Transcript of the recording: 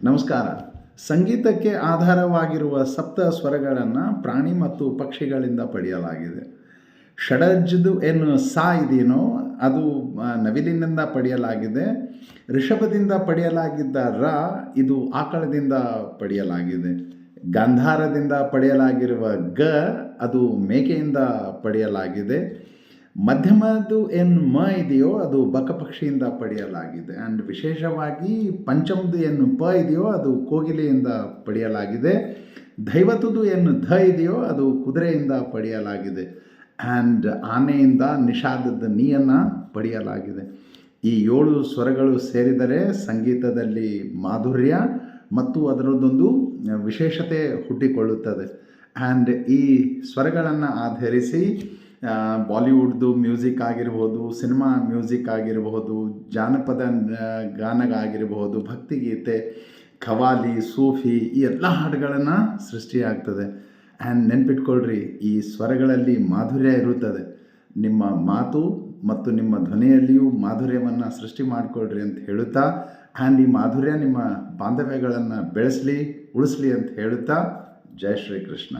ನಮಸ್ಕಾರ. ಸಂಗೀತಕ್ಕೆ ಆಧಾರವಾಗಿರುವ ಸಪ್ತ ಸ್ವರಗಳನ್ನು ಪ್ರಾಣಿ ಮತ್ತು ಪಕ್ಷಿಗಳಿಂದ ಪಡೆಯಲಾಗಿದೆ. ಷಡಜ್ಜದು ಏನು ಸಾ ಇದೆಯೋ ಅದು ನವಿಲಿನಿಂದ ಪಡೆಯಲಾಗಿದೆ. ಋಷಭದಿಂದ ಪಡೆಯಲಾಗಿದ್ದ ರ ಇದು ಆಕಳದಿಂದ ಪಡೆಯಲಾಗಿದೆ. ಗಾಂಧಾರದಿಂದ ಪಡೆಯಲಾಗಿರುವ ಗ ಅದು ಮೇಕೆಯಿಂದ ಪಡೆಯಲಾಗಿದೆ. ಮಧ್ಯಮದ್ದು ಏನು ಮ ಇದೆಯೋ ಅದು ಬಕಪಕ್ಷಿಯಿಂದ ಪಡೆಯಲಾಗಿದೆ. ಆ್ಯಂಡ್ ವಿಶೇಷವಾಗಿ ಪಂಚಮದ್ದು ಏನು ಪ ಇದೆಯೋ ಅದು ಕೋಗಿಲೆಯಿಂದ ಪಡೆಯಲಾಗಿದೆ. ದೈವತದ್ದು ಏನು ಧ ಇದೆಯೋ ಅದು ಕುದುರೆಯಿಂದ ಪಡೆಯಲಾಗಿದೆ. ಆ್ಯಂಡ್ ಆನೆಯಿಂದ ನಿಷಾದದ ನೀಯನ್ನು ಪಡೆಯಲಾಗಿದೆ. ಈ 7 ಸ್ವರಗಳು ಸೇರಿದರೆ ಸಂಗೀತದಲ್ಲಿ ಮಾಧುರ್ಯ ಮತ್ತು ಅದರದ್ದೊಂದು ವಿಶೇಷತೆ ಹುಟ್ಟಿಕೊಳ್ಳುತ್ತದೆ. ಆ್ಯಂಡ್ ಈ ಸ್ವರಗಳನ್ನು ಆಧರಿಸಿ ಬಾಲಿವುಡ್ದು ಮ್ಯೂಸಿಕ್ ಆಗಿರ್ಬೋದು, ಸಿನಿಮಾ ಮ್ಯೂಸಿಕ್ ಆಗಿರಬಹುದು, ಜಾನಪದ ಗಾನ ಆಗಿರಬಹುದು, ಭಕ್ತಿಗೀತೆ, ಖವಾಲಿ, ಸೂಫಿ ಈ ಎಲ್ಲ ಹಾಡುಗಳನ್ನು ಸೃಷ್ಟಿಯಾಗ್ತದೆ. ಆ್ಯಂಡ್ ನೆನ್ಪಿಟ್ಕೊಳ್ರಿ, ಈ ಸ್ವರಗಳಲ್ಲಿ ಮಾಧುರ್ಯ ಇರುತ್ತದೆ. ನಿಮ್ಮ ಮಾತು ಮತ್ತು ನಿಮ್ಮ ಧ್ವನಿಯಲ್ಲಿಯೂ ಮಾಧುರ್ಯವನ್ನು ಸೃಷ್ಟಿ ಮಾಡಿಕೊಳ್ರಿ ಅಂತ ಹೇಳುತ್ತಾ, ಆ್ಯಂಡ್ ಈ ಮಾಧುರ್ಯ ನಿಮ್ಮ ಬಾಂಧವ್ಯಗಳನ್ನು ಬೆಳೆಸಲಿ, ಉಳಿಸಲಿ ಅಂತ ಹೇಳುತ್ತಾ, ಜೈ ಶ್ರೀ ಕೃಷ್ಣ.